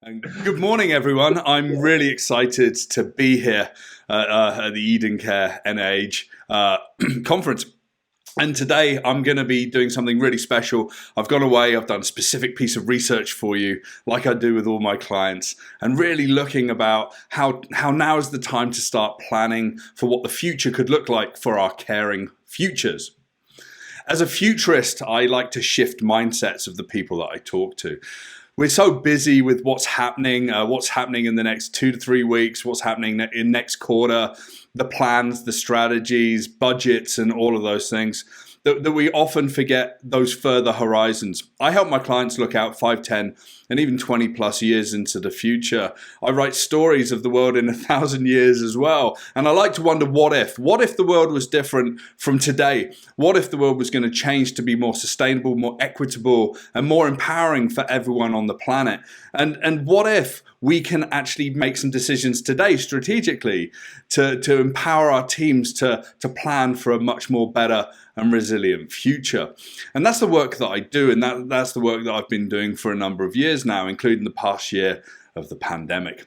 And good morning, everyone. I'm really excited to be here at the Eden Care NIH conference. And today I'm going to be doing something really special. I've gone away, I've done a specific piece of research for you, like I do with all my clients, and really looking about how now is the time to start planning for what the future could look like for our caring futures. As a futurist, I like to shift mindsets of the people that I talk to. We're so busy with what's happening in the next 2 to 3 weeks, what's happening in next quarter, the plans, the strategies, budgets, and all of those things, that we often forget those further horizons. I help my clients look out 5, 10, and even 20 plus years into the future. I write stories of the world in 1,000 years as well. And I like to wonder, what if? What if the world was different from today? What if the world was going to change to be more sustainable, more equitable, and more empowering for everyone on the planet? And what if we can actually make some decisions today strategically to empower our teams to plan for a much more better and resilient future? And that's the work that I do, and that's the work that I've been doing for a number of years now, including the past year of the pandemic.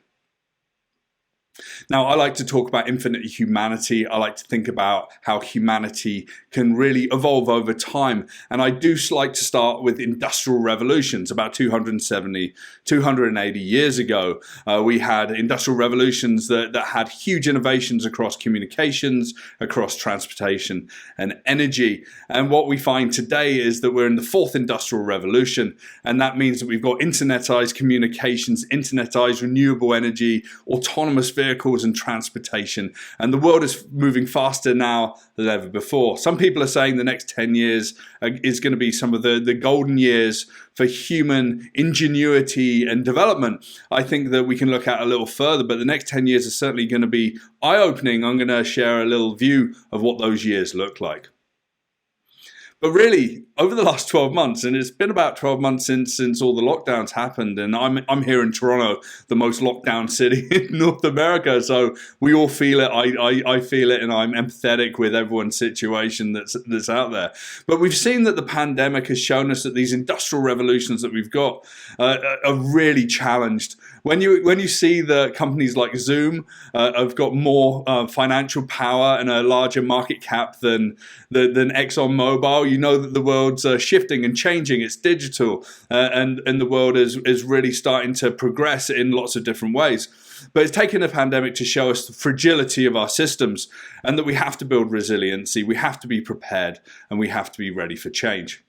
Now, I like to talk about infinite humanity. I like to think about how humanity can really evolve over time. And I do like to start with industrial revolutions. About 280 years ago, we had industrial revolutions that had huge innovations across communications, across transportation and energy. And what we find today is that we're in the fourth industrial revolution. And that means that we've got internetized communications, internetized renewable energy, autonomous vehicles and transportation, and the world is moving faster now than ever before. Some people are saying the next 10 years is going to be some of the golden years for human ingenuity and development. I think that we can look at a little further, but the next 10 years is certainly going to be eye-opening. I'm going to share a little view of what those years look like. But really, over the last 12 months, and it's been about 12 months since all the lockdowns happened, and I'm here in Toronto, the most locked down city in North America, so we all feel it. I feel it, and I'm empathetic with everyone's situation that's out there. But we've seen that the pandemic has shown us that these industrial revolutions that we've got are really challenged. When you see the companies like Zoom have got more financial power and a larger market cap than ExxonMobil, you know that the world's shifting and changing. It's digital, and the world is really starting to progress in lots of different ways. But it's taken a pandemic to show us the fragility of our systems, and that we have to build resiliency, we have to be prepared, and we have to be ready for change.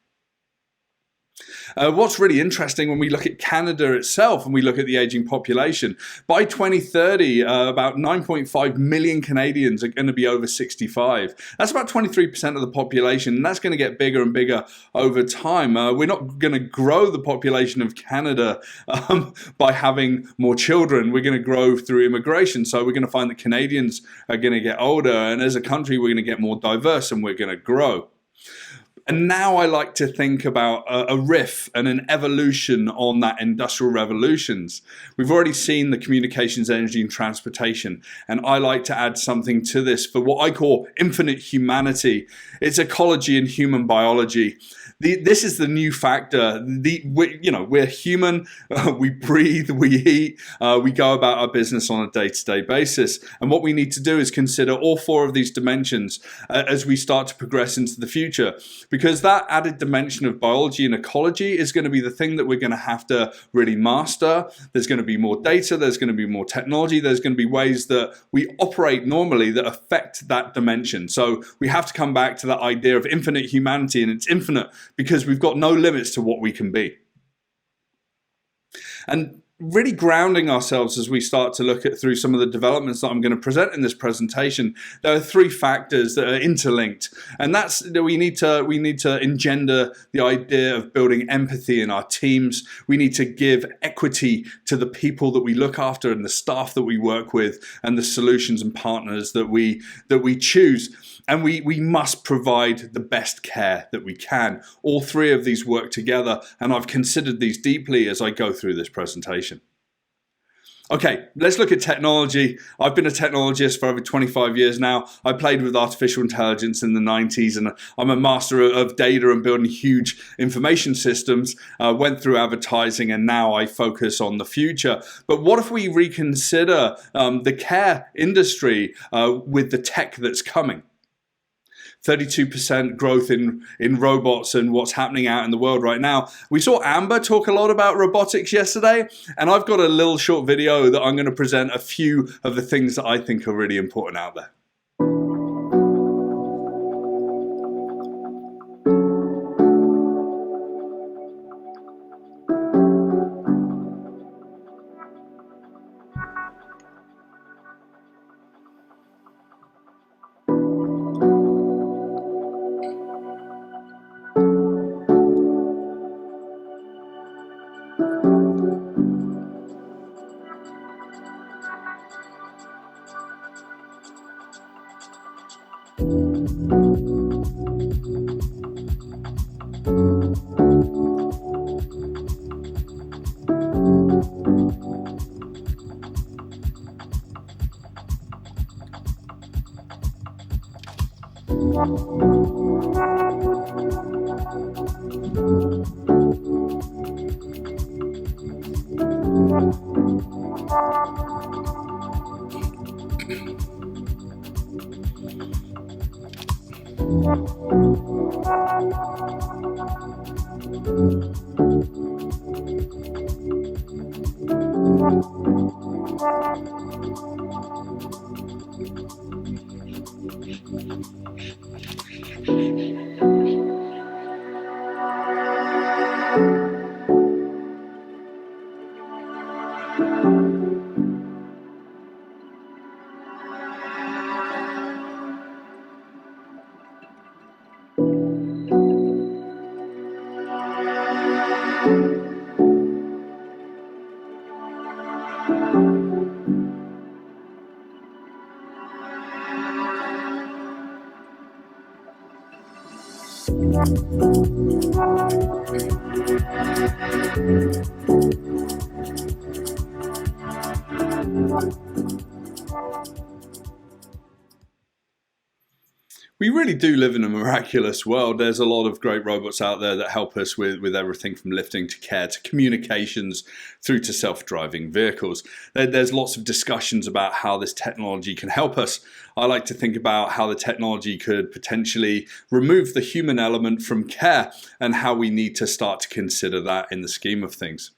What's really interesting when we look at Canada itself and we look at the aging population, by 2030, about 9.5 million Canadians are going to be over 65. That's about 23% of the population, and that's going to get bigger and bigger over time. We're not going to grow the population of Canada by having more children. We're going to grow through immigration. So we're going to find that Canadians are going to get older, and as a country, we're going to get more diverse and we're going to grow. And now I like to think about a riff and an evolution on that industrial revolutions. We've already seen the communications, energy, and transportation. And I like to add something to this for what I call infinite humanity. It's ecology and human biology. This is the new factor. We're human. We breathe. We eat. We go about our business on a day-to-day basis. And what we need to do is consider all four of these dimensions as we start to progress into the future, because that added dimension of biology and ecology is going to be the thing that we're going to have to really master. There's going to be more data. There's going to be more technology. There's going to be ways that we operate normally that affect that dimension. So we have to come back to that idea of infinite humanity, and it's infinite because we've got no limits to what we can be. And really grounding ourselves as we start to look at through some of the developments that I'm going to present in this presentation, there are three factors that are interlinked, and that's that we need to engender the idea of building empathy in our teams. We need to give equity to the people that we look after and the staff that we work with and the solutions and partners that we choose. And we must provide the best care that we can. All three of these work together, and I've considered these deeply as I go through this presentation. Okay, let's look at technology. I've been a technologist for over 25 years now. I played with artificial intelligence in the 90s, and I'm a master of data and building huge information systems. Went through advertising, and now I focus on the future. But what if we reconsider the care industry with the tech that's coming? 32% growth in robots and what's happening out in the world right now. We saw Amber talk a lot about robotics yesterday, and I've got a little short video that I'm going to present a few of the things that I think are really important out there. We really do live in a miraculous world. There's a lot of great robots out there that help us with everything from lifting to care to communications through to self-driving vehicles. There's lots of discussions about how this technology can help us. I like to think about how the technology could potentially remove the human element from care and how we need to start to consider that in the scheme of things.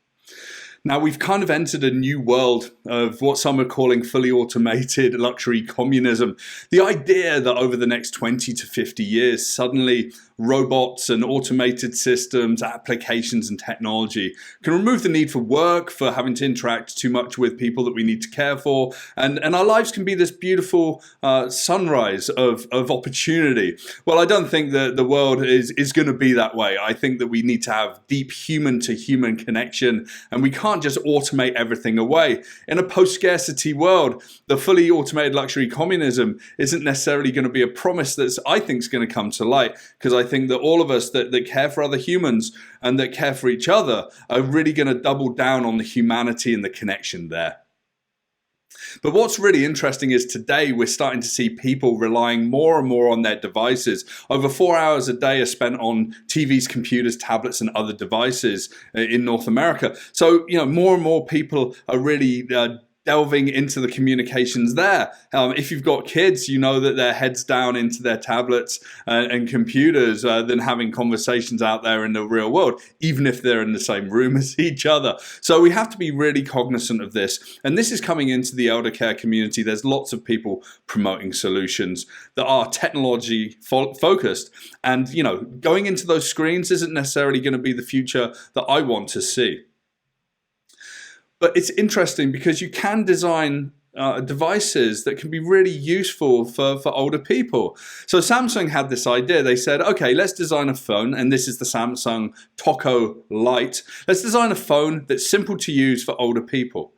Now, we've kind of entered a new world of what some are calling fully automated luxury communism. The idea that over the next 20 to 50 years, suddenly robots and automated systems, applications and technology can remove the need for work, for having to interact too much with people that we need to care for, and our lives can be this beautiful sunrise of opportunity. Well, I don't think that the world is going to be that way. I think that we need to have deep human-to-human connection, and we can't just automate everything away. In a post-scarcity world, the fully automated luxury communism isn't necessarily going to be a promise that I think is going to come to light, because I think that all of us that care for other humans and that care for each other are really going to double down on the humanity and the connection there. But what's really interesting is today we're starting to see people relying more and more on their devices. Over 4 hours a day are spent on TVs, computers, tablets, and other devices in North America. So, more and more people are really delving into the communications there. If you've got kids, you know that they're heads down into their tablets and computers than having conversations out there in the real world, even if they're in the same room as each other. So we have to be really cognizant of this. And this is coming into the elder care community. There's lots of people promoting solutions that are technology focused. And, going into those screens isn't necessarily going to be the future that I want to see. But it's interesting because you can design devices that can be really useful for older people. So Samsung had this idea. They said, okay, let's design a phone, and this is the Samsung Toco Lite. Let's design a phone that's simple to use for older people.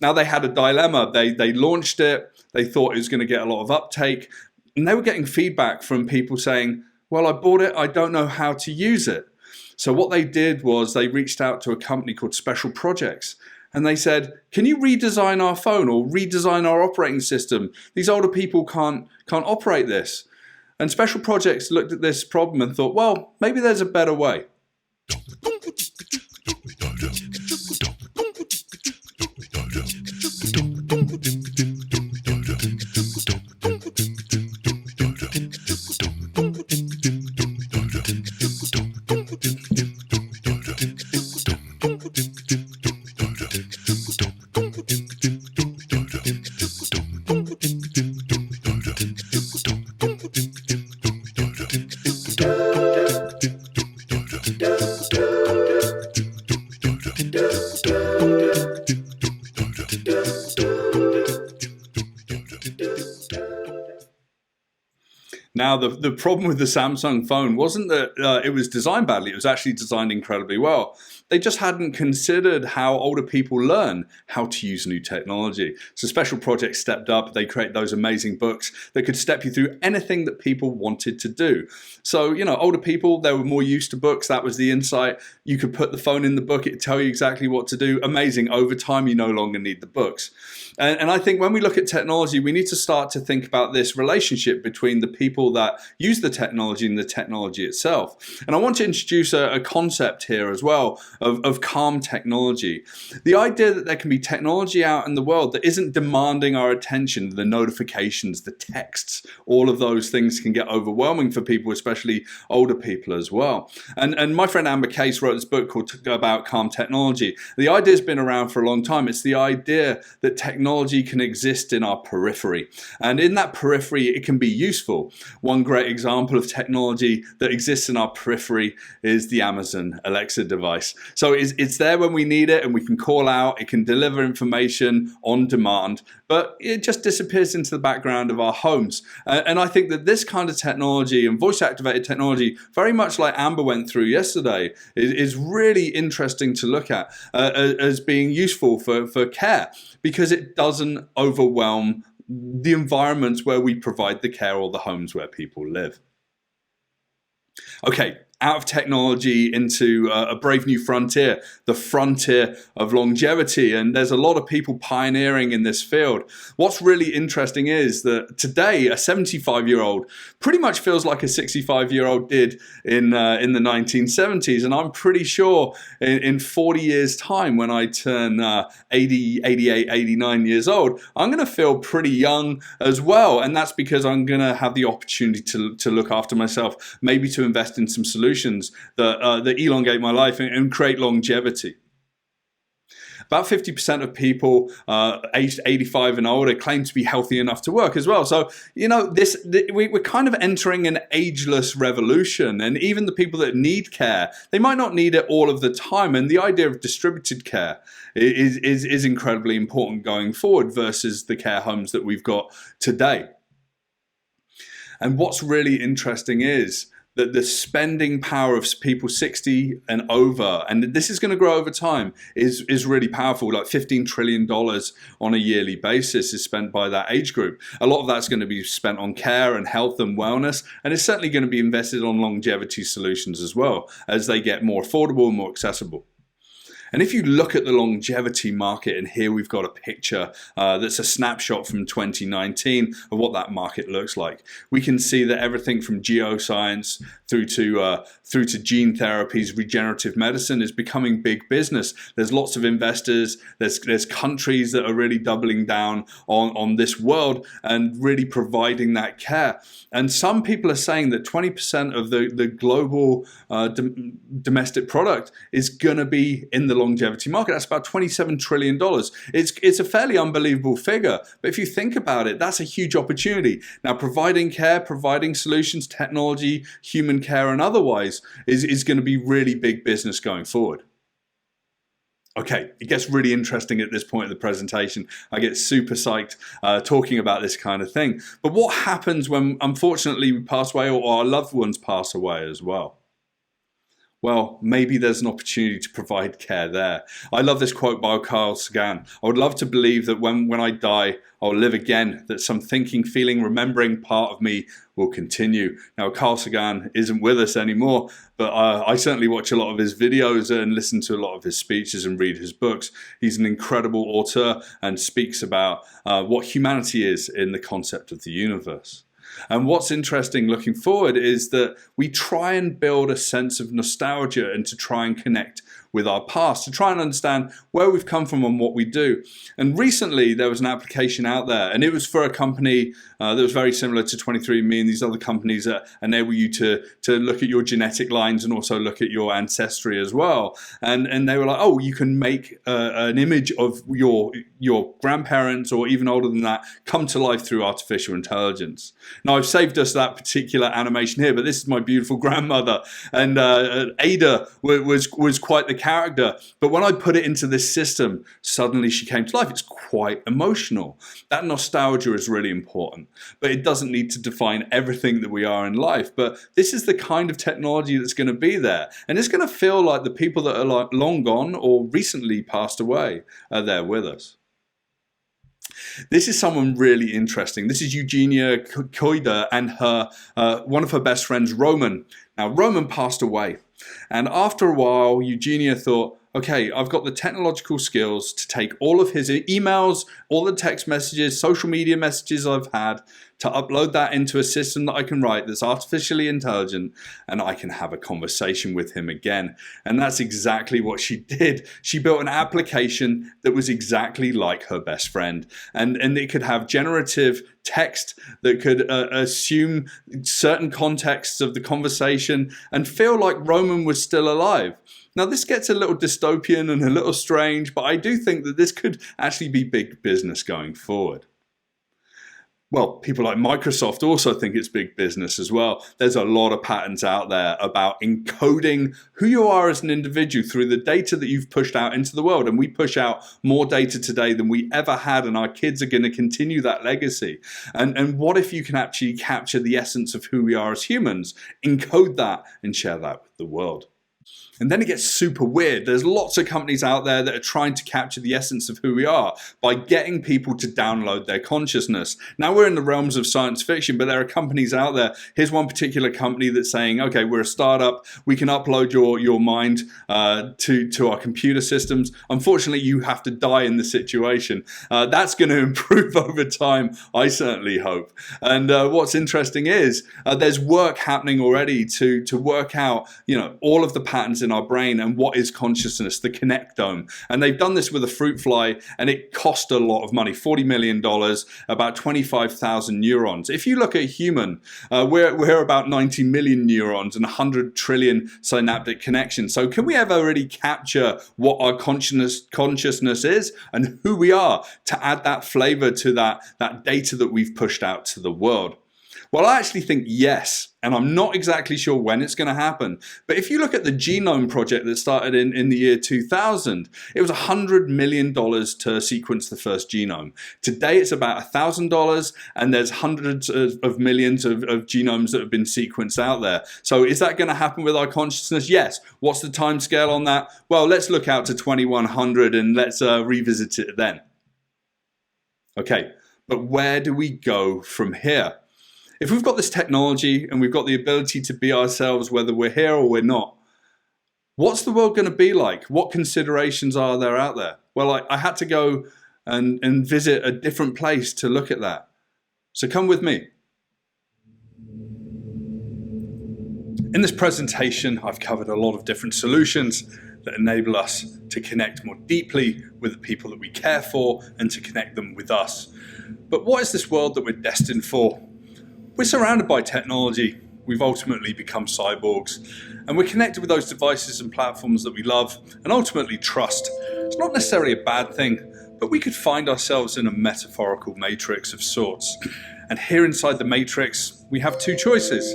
Now they had a dilemma. They launched it. They thought it was going to get a lot of uptake. And they were getting feedback from people saying, well, I bought it. I don't know how to use it. So what they did was they reached out to a company called Special Projects. and they said, can you redesign our phone or redesign our operating system? These older people can't operate this. And Special Projects looked at this problem and thought, well, maybe there's a better way. Now, the problem with the Samsung phone wasn't that it was designed badly. It was actually designed incredibly well. They just hadn't considered how older people learn how to use new technology. So Special Projects stepped up. They created those amazing books that could step you through anything that people wanted to do. So, older people, they were more used to books. That was the insight. You could put the phone in the book. It would tell you exactly what to do. Amazing. Over time, you no longer need the books. And I think when we look at technology, we need to start to think about this relationship between the people that use the technology and the technology itself. And I want to introduce a concept here as well of calm technology. The idea that there can be technology out in the world that isn't demanding our attention, the notifications, the texts, all of those things can get overwhelming for people, especially older people as well. And my friend Amber Case wrote this book called about calm technology. The idea has been around for a long time. It's the idea that technology can exist in our periphery. And in that periphery, it can be useful. One great example of technology that exists in our periphery is the Amazon Alexa device. So it's there when we need it and we can call out, it can deliver information on demand, but it just disappears into the background of our homes. And I think that this kind of technology and voice-activated technology, very much like Amber went through yesterday, is really interesting to look at as being useful for care, because it doesn't overwhelm the environments where we provide the care or the homes where people live. Okay, out of technology into a brave new frontier, the frontier of longevity. And there's a lot of people pioneering in this field. What's really interesting is that today, a 75-year-old pretty much feels like a 65-year-old did in the 1970s. And I'm pretty sure in 40 years' time, when I turn 80, 88, 89 years old, I'm going to feel pretty young as well. And that's because I'm going to have the opportunity to look after myself, maybe to invest in some solutions that elongate my life and create longevity. About 50% of people aged 85 and older claim to be healthy enough to work as well. So, we're kind of entering an ageless revolution. And even the people that need care, they might not need it all of the time. And the idea of distributed care is incredibly important going forward versus the care homes that we've got today. And what's really interesting is that the spending power of people 60 and over, and this is going to grow over time, is really powerful. Like $15 trillion on a yearly basis is spent by that age group. A lot of that's going to be spent on care and health and wellness, and it's certainly going to be invested on longevity solutions as well as they get more affordable and more accessible. And if you look at the longevity market, and here we've got a picture that's a snapshot from 2019 of what that market looks like, we can see that everything from geoscience through to gene therapies, regenerative medicine is becoming big business. There's lots of investors. There's countries that are really doubling down on this world and really providing that care. And some people are saying that 20% of the global domestic product is going to be in the longevity market. That's about $27 trillion. It's a fairly unbelievable figure, but if you think about it, that's a huge opportunity. Now, providing care, providing solutions, technology, human care, and otherwise is going to be really big business going forward. Okay, it gets really interesting at this point of the presentation. I get super psyched talking about this kind of thing. But what happens when, unfortunately, we pass away or our loved ones pass away as well? well, maybe there's an opportunity to provide care there. I love this quote by Carl Sagan. I would love to believe that when I die, I'll live again, that some thinking, feeling, remembering part of me will continue. Now, Carl Sagan isn't with us anymore, but I certainly watch a lot of his videos and listen to a lot of his speeches and read his books. He's an incredible author and speaks about what humanity is in the concept of the universe. And what's interesting looking forward is that we try and build a sense of nostalgia and to try and connect with our past, to try and understand where we've come from and what we do. And recently there was an application out there, and it was for a company that was very similar to 23andMe and these other companies that enable you to look at your genetic lines and also look at your ancestry as well. And they were like, oh, you can make an image of your grandparents or even older than that come to life through artificial intelligence. Now, I've saved us that particular animation here, but this is my beautiful grandmother, and Ada was quite the character. But when I put it into this system, suddenly she came to life. It's quite emotional. That nostalgia is really important, but it doesn't need to define everything that we are in life. But this is the kind of technology that's going to be there, and it's going to feel like the people that are like long gone or recently passed away are there with us. This is someone really interesting. This is Eugenia Koida and her one of her best friends, Roman. Now, Roman passed away. And after a while, Eugenia thought, okay, I've got the technological skills to take all of his emails, all the text messages, social media messages I've had, to upload that into a system that I can write that's artificially intelligent, and I can have a conversation with him again. And that's exactly what she did. She built an application that was exactly like her best friend. And it could have generative text that could assume certain contexts of the conversation and feel like Roman was still alive. Now, this gets a little dystopian and a little strange, but I do think that this could actually be big business going forward. Well, people like Microsoft also think it's big business as well. There's a lot of patents out there about encoding who you are as an individual through the data that you've pushed out into the world. And we push out more data today than we ever had, and our kids are going to continue that legacy. And what if you can actually capture the essence of who we are as humans, encode that, and share that with the world? And then it gets super weird. There's lots of companies out there that are trying to capture the essence of who we are by getting people to download their consciousness. Now, we're in the realms of science fiction, but there are companies out there. Here's one particular company that's saying, okay, we're a startup. We can upload your mind to our computer systems. Unfortunately, you have to die in the situation. That's going to improve over time, I certainly hope. And what's interesting is there's work happening already to work out, all of the patterns in our brain and what is consciousness, the connectome. And they've done this with a fruit fly, and it cost a lot of money, $40 million, about 25,000 neurons. If you look at a human, we're about 90 million neurons and 100 trillion synaptic connections. So can we ever really capture what our consciousness is and who we are to add that flavor to that data that we've pushed out to the world? Well, I actually think yes, and I'm not exactly sure when it's going to happen. But if you look at the genome project that started in the year 2000, it was $100 million to sequence the first genome. Today, it's about $1,000, and there's hundreds of millions of genomes that have been sequenced out there. So is that going to happen with our consciousness? Yes. What's the time scale on that? Well, let's look out to 2100 and let's revisit it then. Okay, but where do we go from here? If we've got this technology and we've got the ability to be ourselves, whether we're here or we're not, what's the world going to be like? What considerations are there out there? Well, I had to go and visit a different place to look at that. So come with me. In this presentation, I've covered a lot of different solutions that enable us to connect more deeply with the people that we care for and to connect them with us. But what is this world that we're destined for? We're surrounded by technology. We've ultimately become cyborgs, and we're connected with those devices and platforms that we love and ultimately trust. It's not necessarily a bad thing, but we could find ourselves in a metaphorical matrix of sorts. And here inside the matrix, we have two choices.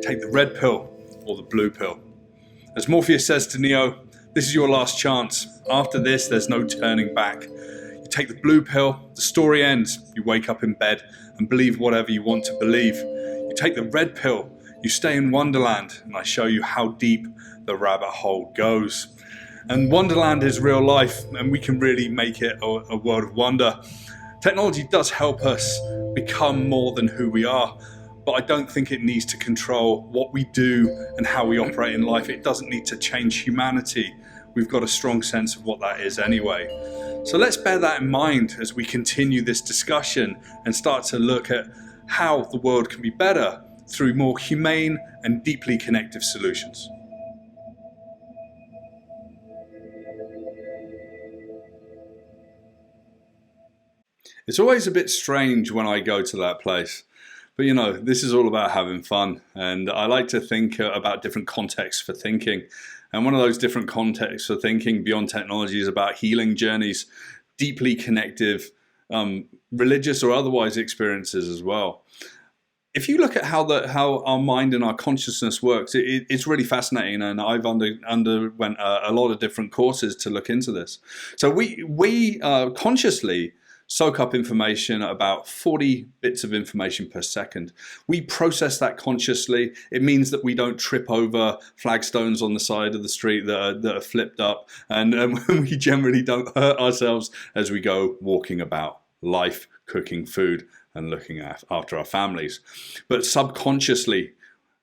Take the red pill or the blue pill. As Morpheus says to Neo, this is your last chance. After this, there's no turning back. You take the blue pill, the story ends. You wake up in bed and believe whatever you want to believe. You take the red pill, you stay in Wonderland, and I show you how deep the rabbit hole goes. And Wonderland is real life, and we can really make it a world of wonder. Technology does help us become more than who we are, but I don't think it needs to control what we do and how we operate in life. It doesn't need to change humanity. We've got a strong sense of what that is anyway. So let's bear that in mind as we continue this discussion and start to look at how the world can be better through more humane and deeply connective solutions. It's always a bit strange when I go to that place. But you know, this is all about having fun. And I like to think about different contexts for thinking. And one of those different contexts for thinking beyond technology is about healing journeys, deeply connective, religious or otherwise experiences as well. If you look at how our mind and our consciousness works, it's really fascinating, and I've underwent a lot of different courses to look into this. So we consciously soak up information at about 40 bits of information per second. We process that consciously. It means that we don't trip over flagstones on the side of the street that are flipped up, and we generally don't hurt ourselves as we go walking about life, cooking food, and looking after our families. But subconsciously,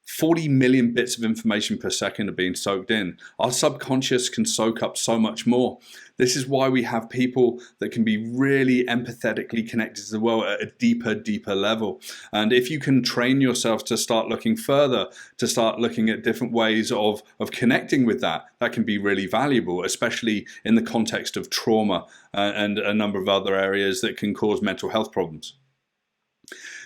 40 million bits of information per second are being soaked in. Our subconscious can soak up so much more. This is why we have people that can be really empathetically connected to the world at a deeper level. And if you can train yourself to start looking further, to start looking at different ways of connecting with that can be really valuable, especially in the context of trauma and a number of other areas that can cause mental health problems.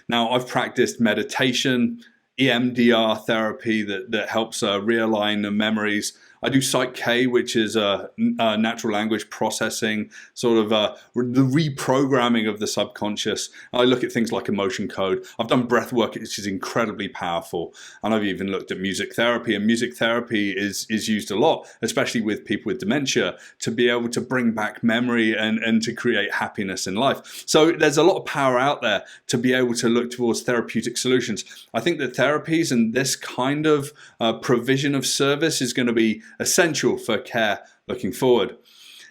Now, I've practiced meditation, EMDR therapy that helps realign the memories. I do Psych K, which is natural language processing, sort of the reprogramming of the subconscious. I look at things like emotion code. I've done breath work, which is incredibly powerful. And I've even looked at music therapy. And music therapy is used a lot, especially with people with dementia, to be able to bring back memory and to create happiness in life. So there's a lot of power out there to be able to look towards therapeutic solutions. I think that therapies and this kind of provision of service is going to be essential for care looking forward.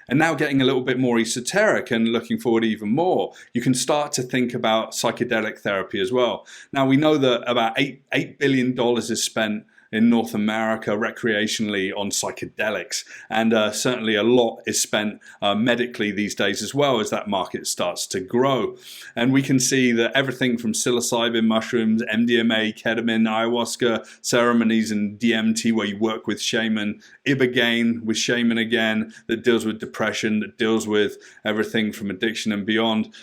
And now getting a little bit more esoteric and looking forward even more, you can start to think about psychedelic therapy as well. Now we know that about $8 billion is spent in North America recreationally on psychedelics, and certainly a lot is spent medically these days as well as that market starts to grow. And we can see that everything from psilocybin mushrooms, MDMA, ketamine, ayahuasca ceremonies, and DMT, where you work with shaman, ibogaine with shaman again, that deals with depression, that deals with everything from addiction and beyond,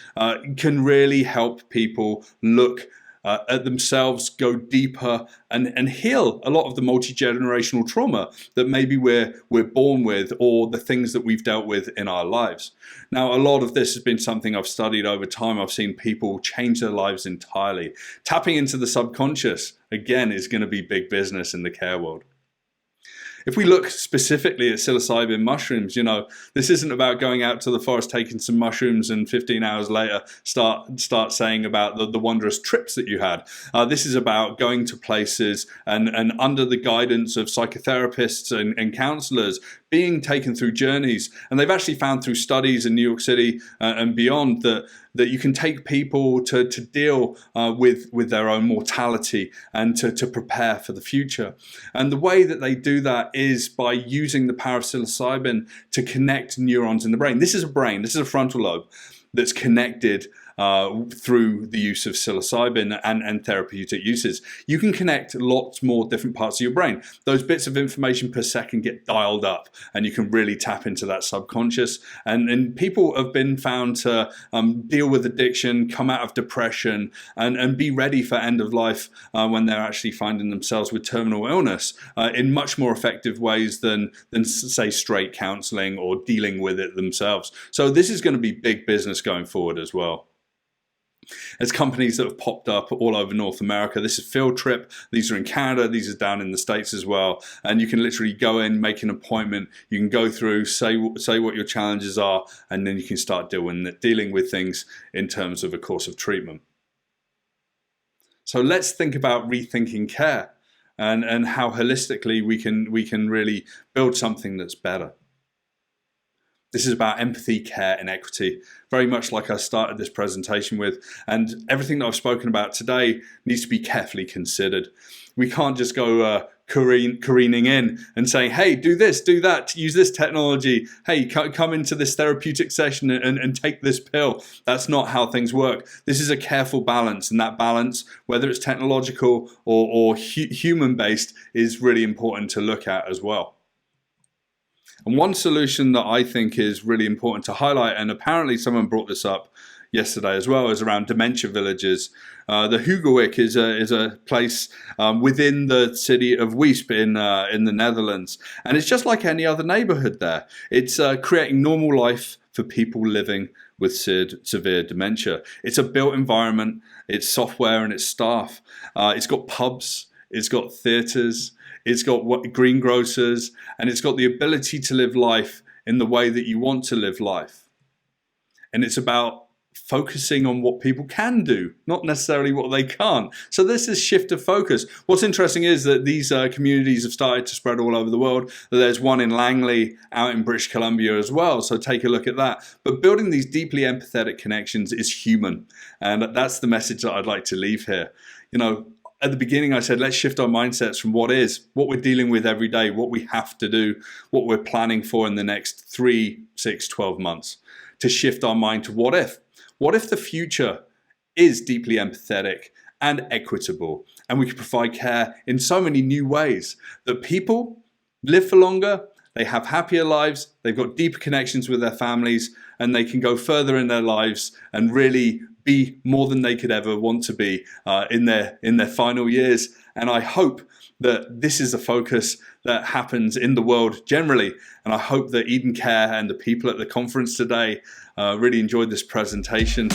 can really help people look at themselves, go deeper, and heal a lot of the multi-generational trauma that maybe we're born with, or the things that we've dealt with in our lives. Now, a lot of this has been something I've studied over time. I've seen people change their lives entirely. Tapping into the subconscious, again, is going to be big business in the care world. If we look specifically at psilocybin mushrooms, you know, this isn't about going out to the forest, taking some mushrooms, and 15 hours later start saying about the wondrous trips that you had. This is about going to places and under the guidance of psychotherapists and counselors, being taken through journeys. And they've actually found through studies in New York City and beyond that you can take people to deal with their own mortality and to prepare for the future. And the way that they do that is by using the power of psilocybin to connect neurons in the brain. This is a frontal lobe that's connected through the use of psilocybin and therapeutic uses. You can connect lots more different parts of your brain. Those bits of information per second get dialed up, and you can really tap into that subconscious. And people have been found to deal with addiction, come out of depression, and be ready for end of life when they're actually finding themselves with terminal illness in much more effective ways than say straight counseling or dealing with it themselves. So this is going to be big business going forward as well. There's companies that have popped up all over North America. This is Fieldtrip. These are in Canada. These are down in the States as well. And you can literally go in, make an appointment. You can go through, say what your challenges are, and then you can start dealing with things in terms of a course of treatment. So let's think about rethinking care. and how holistically we can really build something that's better. This is about empathy, care, and equity, very much like I started this presentation with. And everything that I've spoken about today needs to be carefully considered. We can't just go careening in and saying, hey, do this, do that, use this technology. Hey, come into this therapeutic session and take this pill. That's not how things work. This is a careful balance, and that balance, whether it's technological or human-based, is really important to look at as well. And one solution that I think is really important to highlight, and apparently someone brought this up yesterday as well, is around dementia villages. The Heugelwijk is a place within the city of Weesp in the Netherlands, and it's just like any other neighborhood there. It's creating normal life for people living with severe dementia. It's a built environment, it's software and it's staff. It's got pubs, it's got theatres, it's got greengrocers, and it's got the ability to live life in the way that you want to live life. And it's about focusing on what people can do, not necessarily what they can't. So this is shift of focus. What's interesting is that these communities have started to spread all over the world. There's one in Langley out in British Columbia as well, so take a look at that. But building these deeply empathetic connections is human, and that's the message that I'd like to leave here. You know, at the beginning, I said, let's shift our mindsets from what we're dealing with every day, what we have to do, what we're planning for in the next 3, 6, 12 months, to shift our mind to what if. What if the future is deeply empathetic and equitable, and we can provide care in so many new ways that people live for longer, they have happier lives, they've got deeper connections with their families, and they can go further in their lives and really be more than they could ever want to be in their final years. And I hope that this is a focus that happens in the world generally. And I hope that Eden Care and the people at the conference today really enjoyed this presentation.